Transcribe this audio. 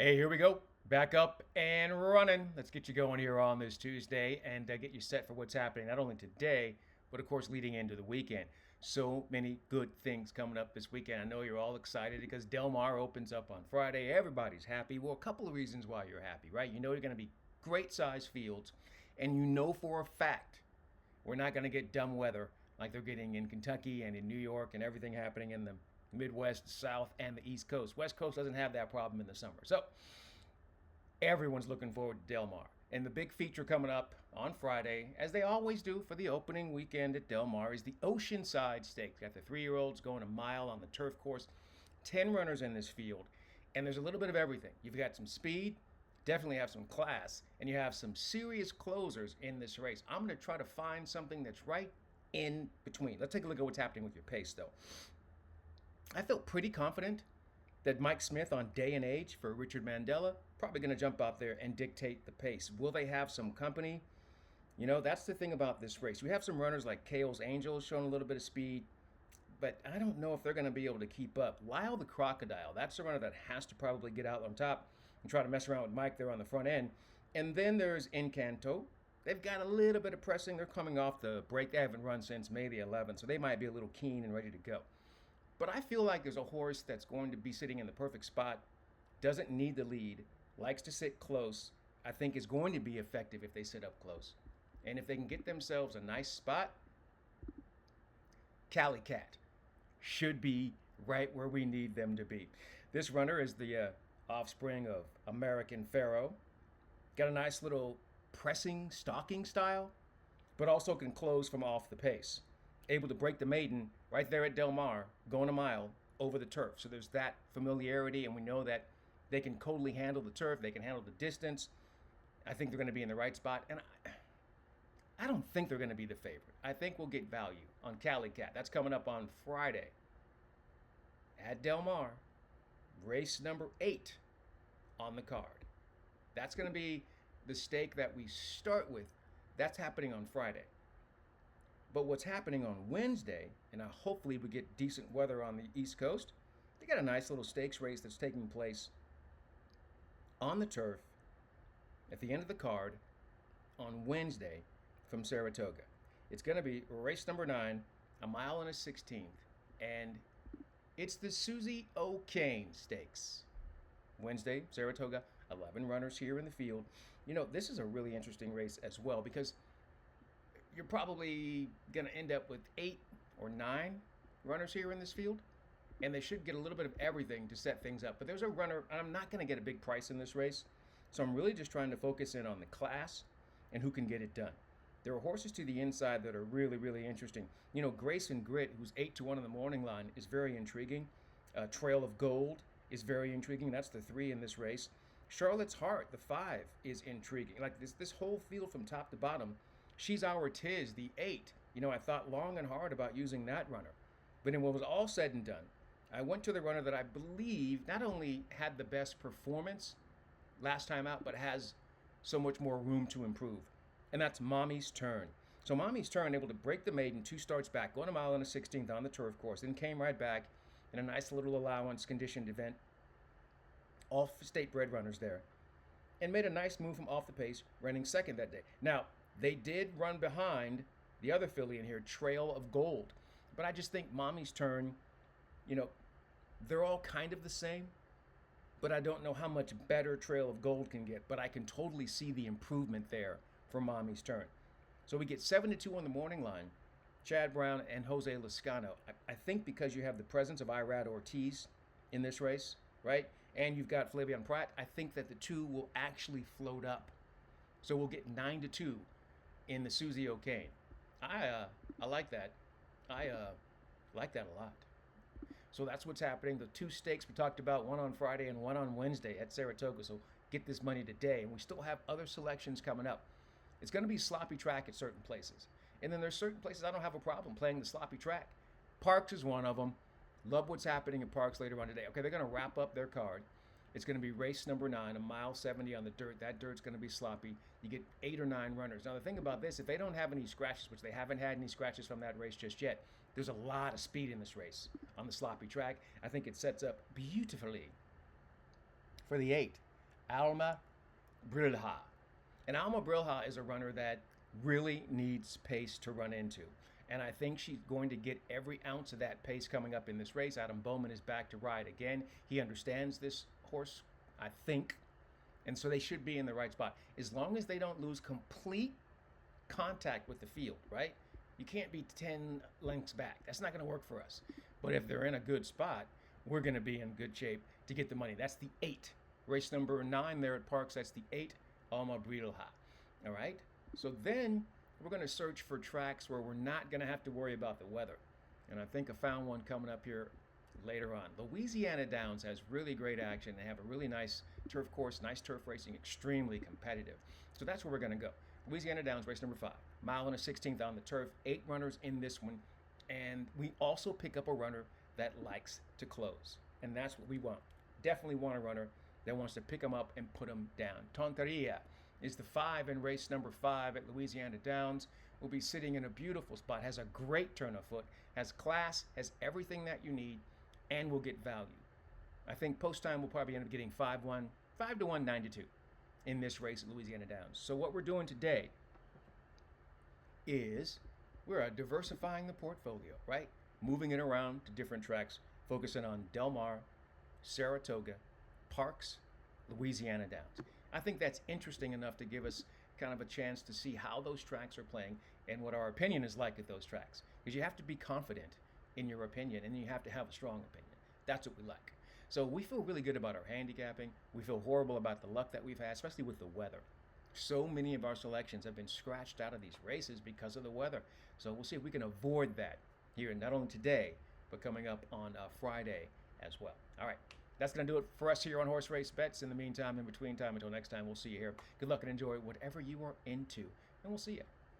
Hey, here we go. Back up and running. Let's get you going here on this Tuesday and get you set for what's happening not only today, but of course leading into the weekend. So many good things coming up this weekend. I know you're all excited because Del Mar opens up on Friday. Everybody's happy. Well, a couple of reasons why you're happy, right? You know you're going to be great size fields, and you know for a fact we're not going to get dumb weather like they're getting in Kentucky and in New York and everything happening in the Midwest, South, and the East Coast. West Coast doesn't have that problem in the summer. So everyone's looking forward to Del Mar. And the big feature coming up on Friday, as they always do for the opening weekend at Del Mar, is the Oceanside Stakes. Got the 3-year-olds going a mile on the turf course. 10 runners in this field. And there's a little bit of everything. You've got some speed, definitely have some class, and you have some serious closers in this race. I'm going to try to find something that's right in between. Let's take a look at what's happening with your pace, though. I felt pretty confident that Mike Smith on Day and Age for Richard Mandela probably going to jump out there and dictate the pace. Will they have some company? You know, that's the thing about this race. We have some runners like Kale's Angel showing a little bit of speed, but I don't know if they're going to be able to keep up. Lyle the Crocodile, that's the runner that has to probably get out on top and try to mess around with Mike there on the front end. And then there's Encanto. They've got a little bit of pressing. They're coming off the break. They haven't run since May the 11th, so they might be a little keen and ready to go. But I feel like there's a horse that's going to be sitting in the perfect spot, doesn't need the lead, likes to sit close, I think is going to be effective if they sit up close. And if they can get themselves a nice spot, Cali Cat should be right where we need them to be. This runner is the offspring of American Pharaoh. Got a nice little pressing, stalking style, but also can close from off the pace. Able to break the maiden right there at Del Mar, going a mile over the turf. So there's that familiarity, and we know that they can totally handle the turf. They can handle the distance. I think they're going to be in the right spot. And I don't think they're going to be the favorite. I think we'll get value on Cali Cat. That's coming up on Friday at Del Mar. Race number 8 on the card. That's going to be the stake that we start with. That's happening on Friday. But what's happening on Wednesday, and hopefully we get decent weather on the East Coast, they got a nice little stakes race that's taking place on the turf at the end of the card on Wednesday from Saratoga. It's going to be race number 9, a mile and a 16th, and it's the Suzi O'Cain Stakes. Wednesday, Saratoga, 11 runners here in the field. You know, this is a really interesting race as well because you're probably going to end up with 8 or 9 runners here in this field, and they should get a little bit of everything to set things up. But there's a runner, and I'm not going to get a big price in this race, so I'm really just trying to focus in on the class and who can get it done. There are horses to the inside that are really, really interesting. You know, Grace and Grit, who's 8-1 in the morning line, is very intriguing. Trail of Gold is very intriguing. That's the 3 in this race. Charlotte's Heart, the 5, is intriguing. Like this whole field from top to bottom. She's Our Tiz, the 8. You know, I thought long and hard about using that runner. But when it was all said and done, I went to the runner that I believe not only had the best performance last time out, but has so much more room to improve. And that's Mommy's Turn. So Mommy's Turn, able to break the maiden 2 starts back, going a mile and a 16th on the turf course, then came right back in a nice little allowance conditioned event. All state bred runners there. And made a nice move from off the pace, running second that day. Now, they did run behind the other filly in here, Trail of Gold. But I just think Mommy's Turn, you know, they're all kind of the same. But I don't know how much better Trail of Gold can get. But I can totally see the improvement there for Mommy's Turn. So we get 7-2 on the morning line. Chad Brown and Jose Lascano. I think because you have the presence of Irad Ortiz in this race, right? And you've got Flavian Pratt, I think that the 2 will actually float up. So we'll get 9-2 in the Suzi O'Cain. I like that. I like that a lot. So that's what's happening. The 2 stakes we talked about, one on Friday and one on Wednesday at Saratoga. So get this money today. And we still have other selections coming up. It's going to be sloppy track at certain places. And then there's certain places I don't have a problem playing the sloppy track. Parx is one of them. Love what's happening at Parx later on today. Okay, they're going to wrap up their card. It's going to be race number 9, a mile 70 on the dirt. That dirt's going to be sloppy. You get 8 or 9 runners. Now, the thing about this, if they don't have any scratches, which they haven't had any scratches from that race just yet, there's a lot of speed in this race on the sloppy track. I think it sets up beautifully for the 8. Alma Brilha. And Alma Brilha is a runner that really needs pace to run into. And I think she's going to get every ounce of that pace coming up in this race. Adam Bowman is back to ride again. He understands this horse, I think. And so they should be in the right spot. As long as they don't lose complete contact with the field, right? You can't be 10 lengths back. That's not going to work for us. But if they're in a good spot, we're going to be in good shape to get the money. That's the 8. Race number 9 there at Parx. That's the 8, Alma Brilha. All right? So then we're going to search for tracks where we're not going to have to worry about the weather. And I think I found one coming up here later on. Louisiana Downs has really great action. They have a really nice turf course, nice turf racing, extremely competitive. So that's where we're going to go. Louisiana Downs, race number 5. Mile and a 16th on the turf. 8 runners in this one. And we also pick up a runner that likes to close. And that's what we want. Definitely want a runner that wants to pick them up and put them down. Tonteria is the 5 in race number 5 at Louisiana Downs. Will be sitting in a beautiful spot. Has a great turn of foot. Has class. Has everything that you need. And will get value. I think post time will probably end up getting 5 to 192 in this race at Louisiana Downs. So what we're doing today is we're diversifying the portfolio, right? Moving it around to different tracks, focusing on Del Mar, Saratoga, Parx, Louisiana Downs. I think that's interesting enough to give us kind of a chance to see how those tracks are playing and what our opinion is like at those tracks. Because you have to be confident in your opinion, and you have to have a strong opinion. That's what we like. So we feel really good about our handicapping. We feel horrible about the luck that we've had, especially with the weather. So many of our selections have been scratched out of these races because of the weather. So we'll see if we can avoid that here, not only today, but coming up on Friday as well. All right, that's going to do it for us here on Horse Race Bets. In the meantime, in between time, until next time, we'll see you here. Good luck and enjoy whatever you are into, and we'll see you.